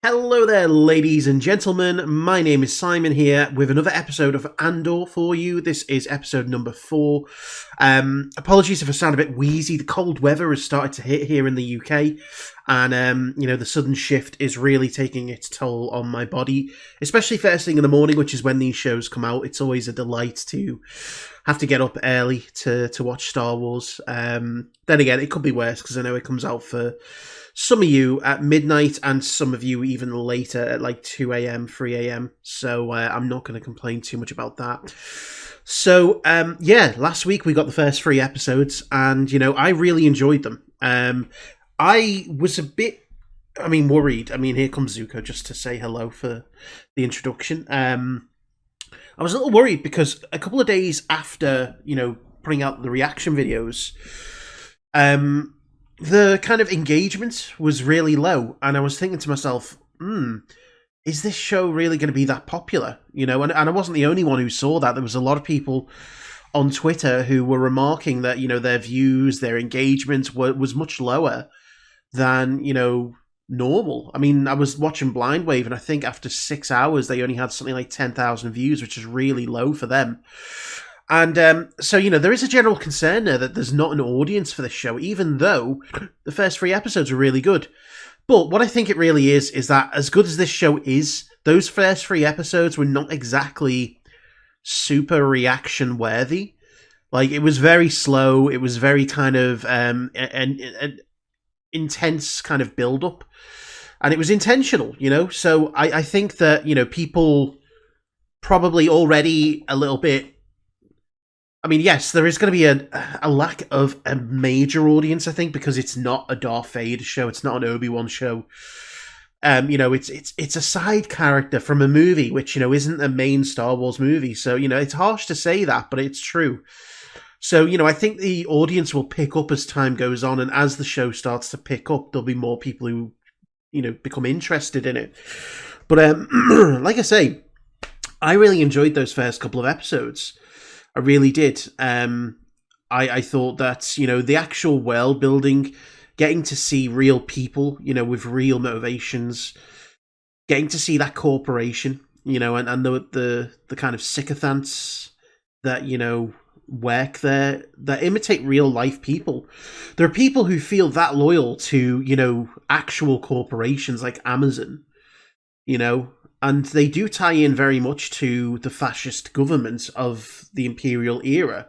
Hello there, ladies and gentlemen. My name is Simon here with another episode of Andor for you. This is episode number 4. Apologies if I sound a bit wheezy. The cold weather has started to hit here in the UK, and the sudden shift is really taking its toll on my body, especially first thing in the morning, which is when these shows come out. It's always a delight to have to get up early to watch Star Wars. Then again, it could be worse because I know it comes out for some of you at midnight and some of you even later at like 2 a.m, 3 a.m. So I'm not going to complain too much about that. So, last week we got the first 3 episodes and, I really enjoyed them. I was a bit, worried. Here comes Zuko just to say hello for the introduction. I was a little worried because a couple of days after, putting out the reaction videos, the kind of engagement was really low, and I was thinking to myself, is this show really going to be that popular? And I wasn't the only one who saw that. There was a lot of people on Twitter who were remarking that, their views, their engagement was much lower than, normal. I was watching Blind Wave, and I think after 6 hours, they only had something like 10,000 views, which is really low for them. And so, there is a general concern there that there's not an audience for this show, even though the first 3 episodes are really good. But what I think it really is that as good as this show is, those first 3 episodes were not exactly super reaction worthy. Like, it was very slow. It was very kind of an intense kind of build up. And it was intentional, So I think that, people probably already a little bit. Yes, there is going to be a lack of a major audience, I think, because it's not a Darth Vader show. It's not an Obi-Wan show. It's a side character from a movie, which, isn't a main Star Wars movie. So, it's harsh to say that, but it's true. So, I think the audience will pick up as time goes on. And as the show starts to pick up, there'll be more people who, become interested in it. But like I say, I really enjoyed those first couple of episodes. I really did. I thought that, the actual world building, getting to see real people, with real motivations, getting to see that corporation, and the kind of sycophants that, work there, that imitate real life people. There are people who feel that loyal to, actual corporations like Amazon, and they do tie in very much to the fascist government of the Imperial era.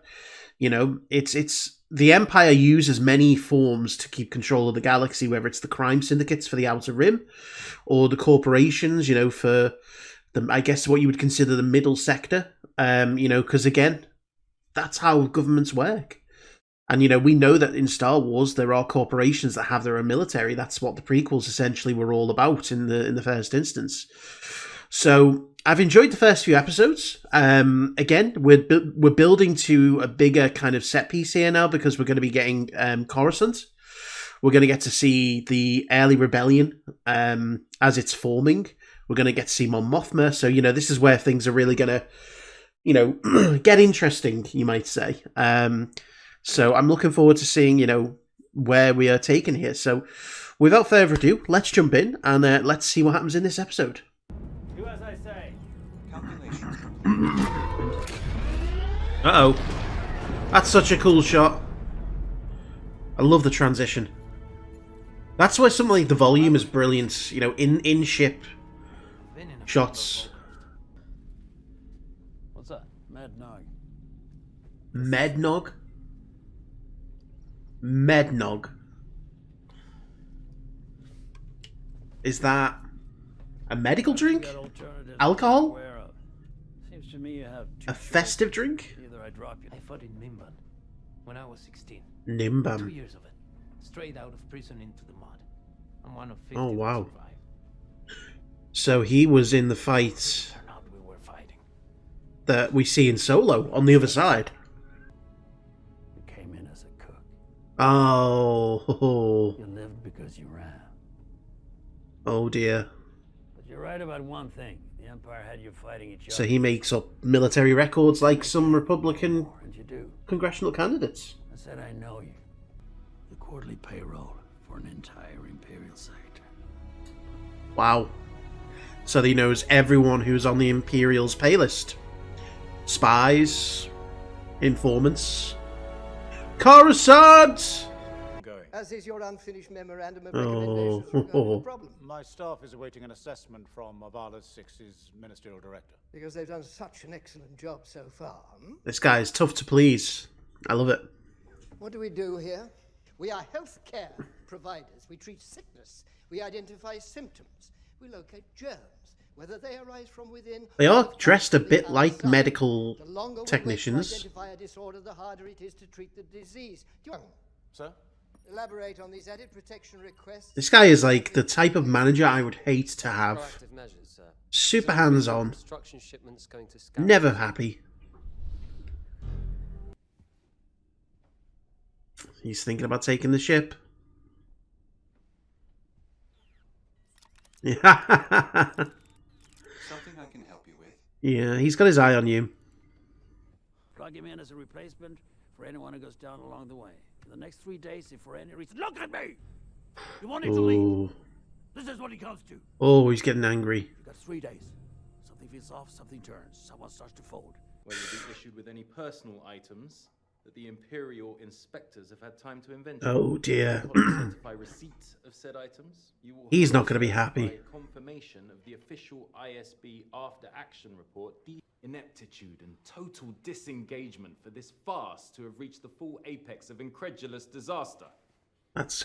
It's the Empire uses many forms to keep control of the galaxy, whether it's the crime syndicates for the Outer Rim, or the corporations, for I guess what you would consider the middle sector. Because again, that's how governments work. And, we know that in Star Wars, there are corporations that have their own military. That's what the prequels essentially were all about in the first instance. So I've enjoyed the first few episodes. Again, we're building to a bigger kind of set piece here now because we're going to be getting Coruscant. We're going to get to see the early rebellion as it's forming. We're going to get to see Mon Mothma. So, this is where things are really going to, get interesting, you might say. So I'm looking forward to seeing, where we are taken here. So without further ado, let's jump in and let's see what happens in this episode. Do as I say. Calculations. Uh-oh. That's such a cool shot. I love the transition. That's why something like the volume is brilliant, in-ship shots. What's that? Mednog. Mednog? Mednog. Is that a medical drink? Alcohol? Seems to me you have a festive drink? Either I drop you. I fought in Nimban when I was 16. Nimban. 2 years of it. Straight out of prison into the mud. I'm one of 50 Oh, wow. who survived. So he was in the fight Or not we were fighting. that we see in Solo on the other side. You came in as a cook. Oh. You lived because you ran. Oh dear. But you're right about one thing. The Empire had you fighting each other. So he makes up military records like some Republican And you do. congressional candidates. I said I know you. The quarterly payroll for an entire Imperial sector. Wow. So that he knows everyone who's on the Imperial's pay list. Spies, informants. Coruscant! As is your unfinished memorandum of recommendations regarding the problem. My staff is awaiting an assessment from Avala 6's ministerial director. Because they've done such an excellent job so far. This guy is tough to please. I love it. What do we do here? We are healthcare providers. We treat sickness. We identify symptoms. We locate germs, whether they arise from within. They are dressed a bit like outside. medical The longer technicians. we wait to identify a disorder, the harder it is to treat the disease. Do you Sir? elaborate on these added protection requests? This guy is like the type of manager I would hate to have. Proactive measures, sir. Super hands-on. Construction shipments going to Scout. Never happy. He's thinking about taking the ship. Yeah. Something I can help you with? Yeah, he's got his eye on you. Plug him in as a replacement for anyone who goes down along the way. For the next 3 days, if for any reason... Look at me! You want him to leave? Oh. This is what he comes to. Oh, he's getting angry. You've got 3 days. Something feels off, something turns. Someone starts to fold. Where you'll be issued with any personal items that the Imperial inspectors have had time to invent. Oh dear. Certify receipt of said items. You will He's not going to be happy. certify confirmation of the official ISB after action report. The ineptitude and total disengagement for this farce to have reached the full apex of incredulous disaster. That's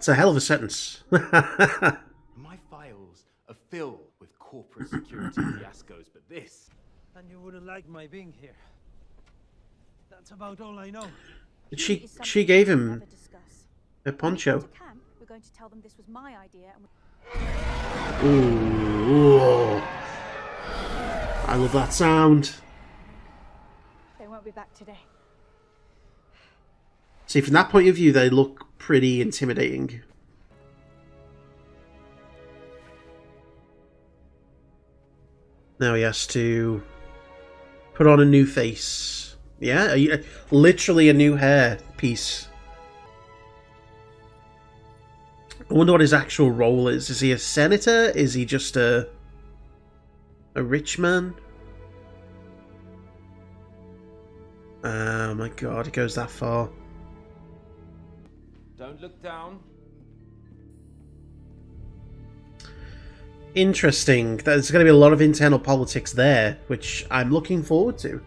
a hell of a sentence. My files are filled with corporate security fiascos, but this... And you wouldn't like my being here. That's about all I know. She gave him a poncho. We're going to tell them this was my idea. Ooh. I love that sound. They won't be back today. See, from that point of view, they look pretty intimidating. Now he has to put on a new face. Yeah, literally a new hair piece. I wonder what his actual role is. Is he a senator? Is he just a rich man? Oh my god, it goes that far. Don't look down. Interesting. There's going to be a lot of internal politics there, which I'm looking forward to.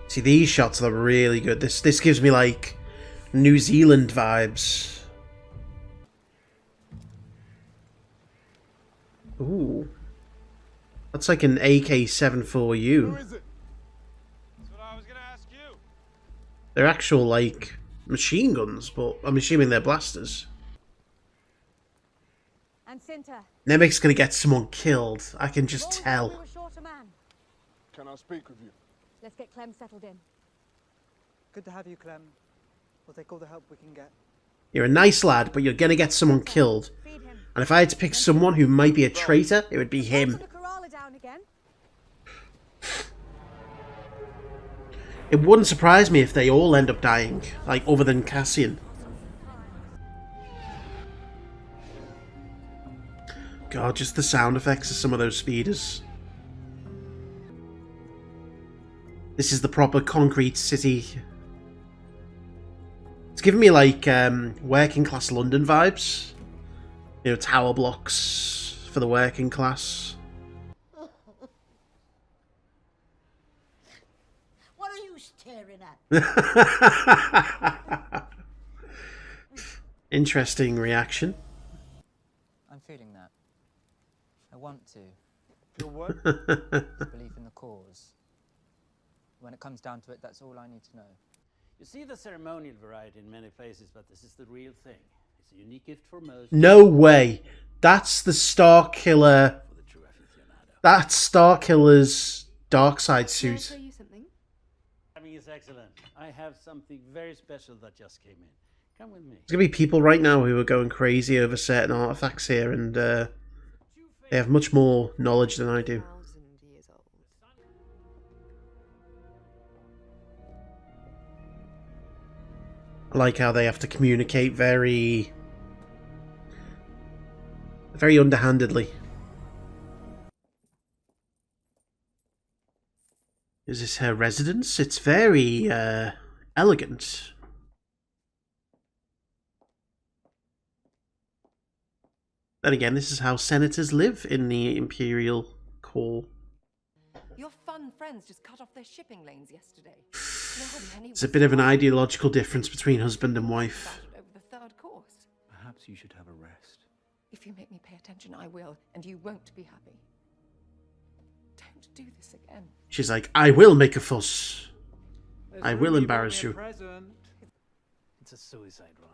See, these shots are really good. This gives me, like, New Zealand vibes. Ooh. That's like an AK-74U. Who is it? That's what I was gonna ask you. They're actual, like, machine guns, but I'm assuming they're blasters. And Cinta. Nemec's gonna get someone killed. I can just tell. We were short a man. Can I speak with you? Let's get Clem settled in. Good to have you, Clem. We'll take all the help we can get. You're a nice lad, but you're gonna get someone killed. Feed him. And if I had to pick someone who might be a traitor, it would be him. Put the Kerala down again. It wouldn't surprise me if they all end up dying, like, other than Cassian. God, just the sound effects of some of those speeders. This is the proper concrete city. It's giving me, like, working class London vibes. You know, tower blocks for the working class. What are you staring at? Interesting reaction. I'm feeling that. I want to. Your what? Belief in the cause. When it comes down to it, that's all I need to know. You see the ceremonial variety in many places, but this is the real thing. It's a unique gift for most. No way. That's the Star Killer. For the true aficionado. That's Star Killer's dark side Can I suit. show you something? Timing is excellent. I have something very special that just came in. Come with me. There's gonna be people right now who are going crazy over certain artifacts here, and they have much more knowledge than I do. 1,000 years old. I like how they have to communicate very very underhandedly. Is this her residence? It's very elegant. Then again, this is how senators live in the Imperial Core. Your fun friends just cut off their shipping lanes yesterday. It's a bit of an ideological difference between husband and wife. Over the third course. Perhaps you should have a rest. If you make me pay attention, I will, and you won't be happy. Don't do this again. She's like, I will make a fuss. I will embarrass you. It's a suicide run.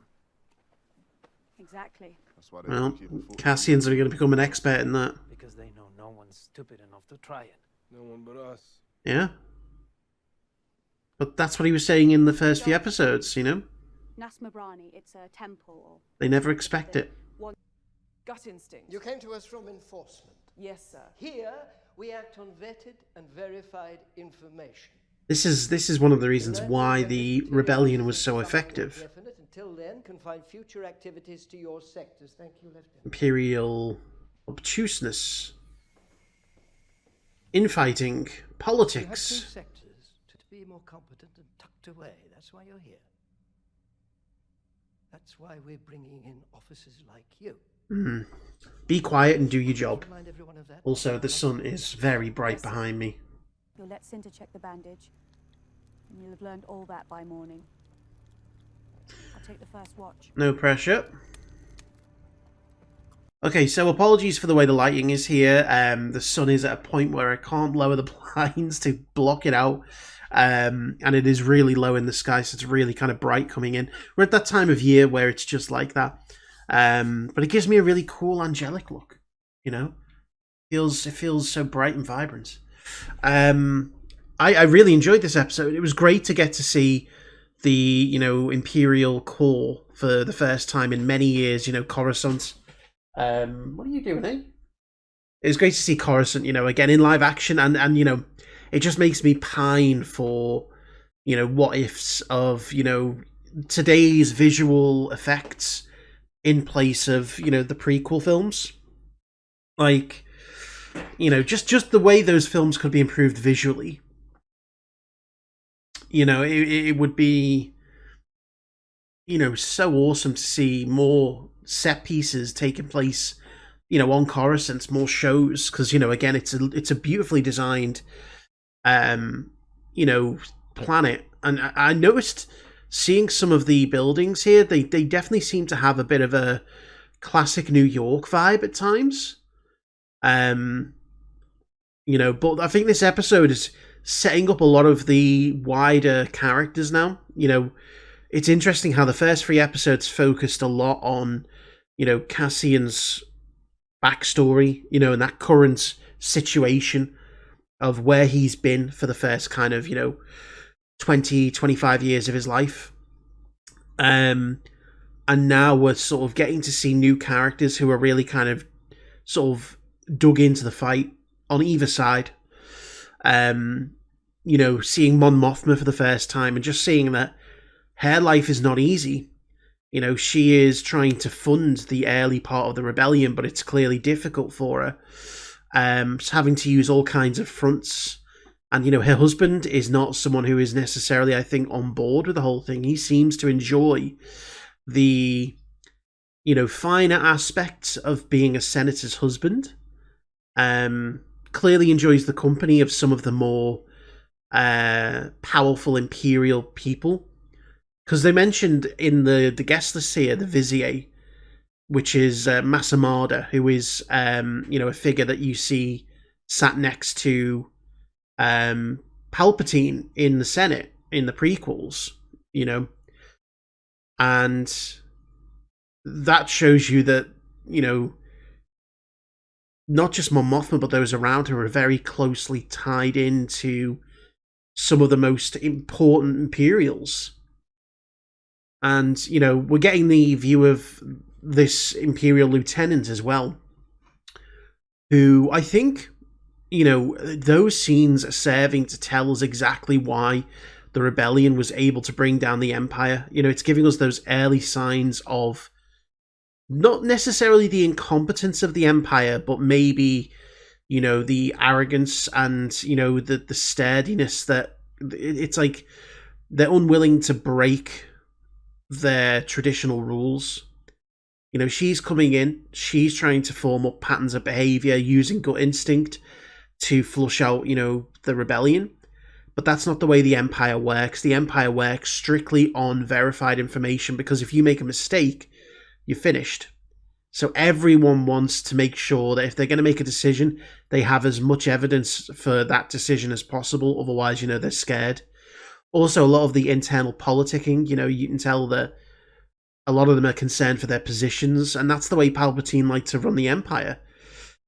Exactly. Well, Cassian's going to become an expert in that. Because they know no one's stupid enough to try it. No one but us. Yeah. But that's what he was saying in the first few episodes, you know? Nasmabrani, it's a temple. They never expect it. Gut instinct. You came to us from enforcement. Yes, sir. Here, we act on vetted and verified information. This is one of the reasons why the rebellion was so effective. Until then, confine future activities to your sectors. Thank you, Lieutenant. Imperial obtuseness, infighting, politics. You have 2 sectors to be more competent and tucked away. That's why you're here. That's why we're bringing in officers like you. Be quiet and do your job. Also, the sun is very bright behind me. You'll let Cinta check the bandage, and you'll have learned all that by morning. I'll take the first watch. No pressure. Okay, so apologies for the way the lighting is here. The sun is at a point where I can't lower the blinds to block it out. And it is really low in the sky, so it's really kind of bright coming in. We're at that time of year where it's just like that. But it gives me a really cool angelic look, you know? It feels so bright and vibrant. I really enjoyed this episode. It was great to get to see the, you know, Imperial core for the first time in many years, you know, Coruscant. What are you doing, eh? It was great to see Coruscant, you know, again in live action, and you know, it just makes me pine for, you know, what ifs of, you know, today's visual effects in place of, you know, the prequel films. Like, you know, just the way those films could be improved visually. You know, it would be, you know, so awesome to see more set pieces taking place, you know, on Coruscant, more shows, because, you know, again, it's a beautifully designed, you know, planet. And I noticed seeing some of the buildings here, they definitely seem to have a bit of a classic New York vibe at times. You know, but I think this episode is setting up a lot of the wider characters now. You know, it's interesting how the first 3 episodes focused a lot on, you know, Cassian's backstory, you know, and that current situation of where he's been for the first kind of, you know, 20-25 years of his life. And now we're sort of getting to see new characters who are really kind of sort of dug into the fight on either side. You know, seeing Mon Mothma for the first time and just seeing that her life is not easy. You know, she is trying to fund the early part of the rebellion, but it's clearly difficult for her. She's having to use all kinds of fronts. And, you know, her husband is not someone who is necessarily, I think, on board with the whole thing. He seems to enjoy the, you know, finer aspects of being a senator's husband. Clearly enjoys the company of some of the more powerful Imperial people. Because they mentioned in the guest list here, the Vizier, which is Massamada, who is, you know, a figure that you see sat next to Palpatine in the Senate, in the prequels, you know. And that shows you that, you know, not just Mon Mothma, but those around her are very closely tied into some of the most important Imperials. And, you know, we're getting the view of this Imperial lieutenant as well, who I think, you know, those scenes are serving to tell us exactly why the rebellion was able to bring down the Empire. You know, it's giving us those early signs of not necessarily the incompetence of the Empire, but maybe, you know, the arrogance and, you know, the sturdiness that it's like they're unwilling to break their traditional rules. You know, she's coming in, she's trying to form up patterns of behavior using gut instinct to flush out, you know, the rebellion. But that's not the way the Empire works. The Empire works strictly on verified information, because if you make a mistake, you're finished. So everyone wants to make sure that if they're going to make a decision, they have as much evidence for that decision as possible. Otherwise, you know, they're scared. Also, a lot of the internal politicking, you know, you can tell that a lot of them are concerned for their positions, and that's the way Palpatine liked to run the Empire.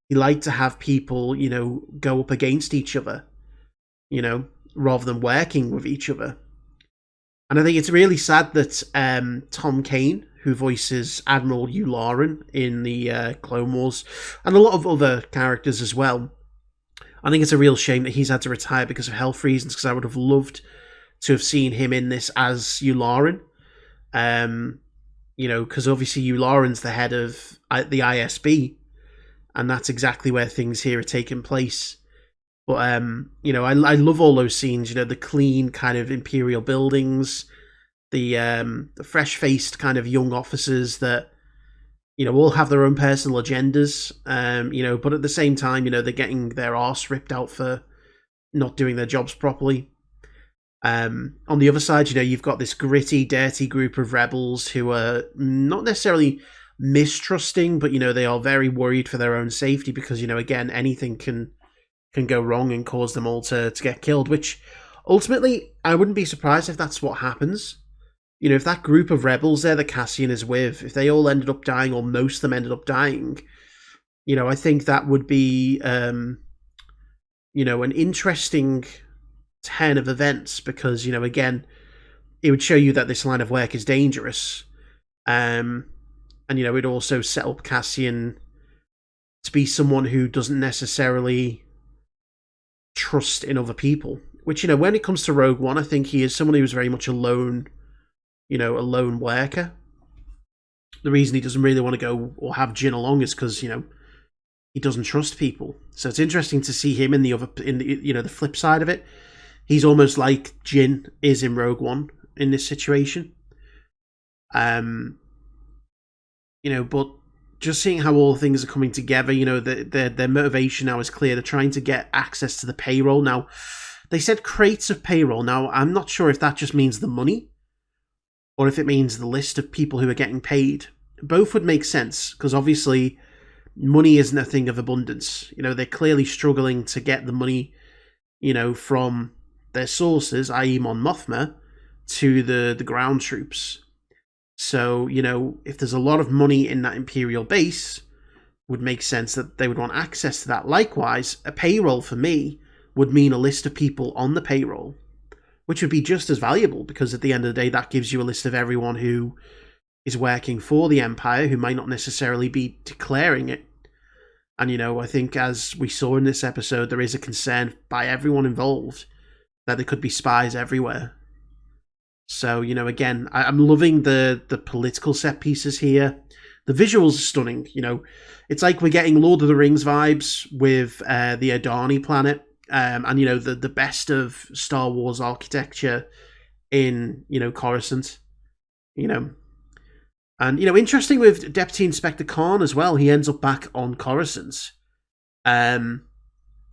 He liked to have people, you know, go up against each other, you know, rather than working with each other. And I think it's really sad that Tom Kane, who voices Admiral Yularen in the Clone Wars, and a lot of other characters as well, I think it's a real shame that he's had to retire because of health reasons, because I would have loved to have seen him in this as Yularen. You know, because obviously Yularen's the head of the ISB, and that's exactly where things here are taking place. But, you know, I love all those scenes, you know, the clean kind of Imperial buildings, the fresh-faced kind of young officers that, you know, all have their own personal agendas, you know, but at the same time, you know, they're getting their arse ripped out for not doing their jobs properly. On the other side, you know, you've got this gritty, dirty group of rebels who are not necessarily mistrusting, but, you know, they are very worried for their own safety because, you know, again, anything can go wrong and cause them all to get killed, which ultimately, I wouldn't be surprised if that's what happens. You know, if that group of rebels there that Cassian is with, if they all ended up dying, or most of them ended up dying, you know, I think that would be, you know, an interesting turn of events, because, you know, again, it would show you that this line of work is dangerous. And, you know, it also set up Cassian to be someone who doesn't necessarily trust in other people, which, you know, when it comes to Rogue One, I think he is someone who's very much alone, you know, a lone worker. The reason he doesn't really want to go or have Jin along is because, you know, he doesn't trust people. So it's interesting to see him in the you know, the flip side of it. He's almost like Jin is in Rogue One in this situation. You know, but just seeing how all things are coming together, you know, their motivation now is clear. They're trying to get access to the payroll. Now, they said crates of payroll. Now, I'm not sure if that just means the money or if it means the list of people who are getting paid. Both would make sense, because obviously money isn't a thing of abundance. You know, they're clearly struggling to get the money, you know, from their sources, i.e. Mon Mothma, to the ground troops. So, you know, if there's a lot of money in that Imperial base, would make sense that they would want access to that. Likewise, a payroll for me would mean a list of people on the payroll, which would be just as valuable, because at the end of the day, that gives you a list of everyone who is working for the Empire, who might not necessarily be declaring it. And, you know, I think as we saw in this episode, there is a concern by everyone involved that there could be spies everywhere. So, you know, again, I'm loving the political set pieces here. The visuals are stunning, you know. It's like we're getting Lord of the Rings vibes with the Adani planet, and, you know, the best of Star Wars architecture in, you know, Coruscant, you know. And, you know, interesting with Deputy Inspector Khan as well. He ends up back on Coruscant. I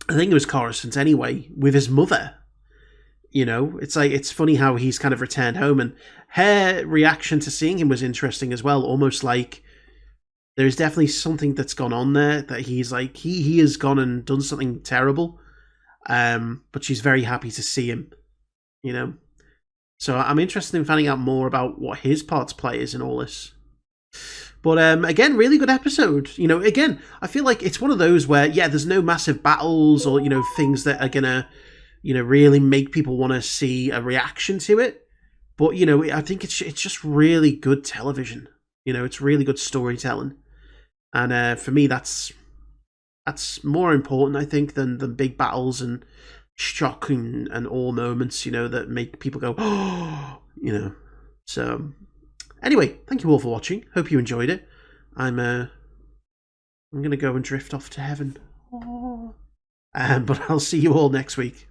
think it was Coruscant anyway, with his mother. You know, it's like, it's funny how he's kind of returned home, and her reaction to seeing him was interesting as well. Almost like there's definitely something that's gone on there, that he's like, he has gone and done something terrible. But she's very happy to see him, you know. So I'm interested in finding out more about what his part to play is in all this. But again, really good episode. You know, again, I feel like it's one of those where, yeah, there's no massive battles or, you know, things that are gonna, you know, really make people want to see a reaction to it. But, you know, I think it's just really good television. You know, it's really good storytelling. And for me, that's more important, I think, than big battles and shock and awe moments, you know, that make people go, oh, you know. So, anyway, thank you all for watching. Hope you enjoyed it. I'm gonna go and drift off to heaven. But I'll see you all next week.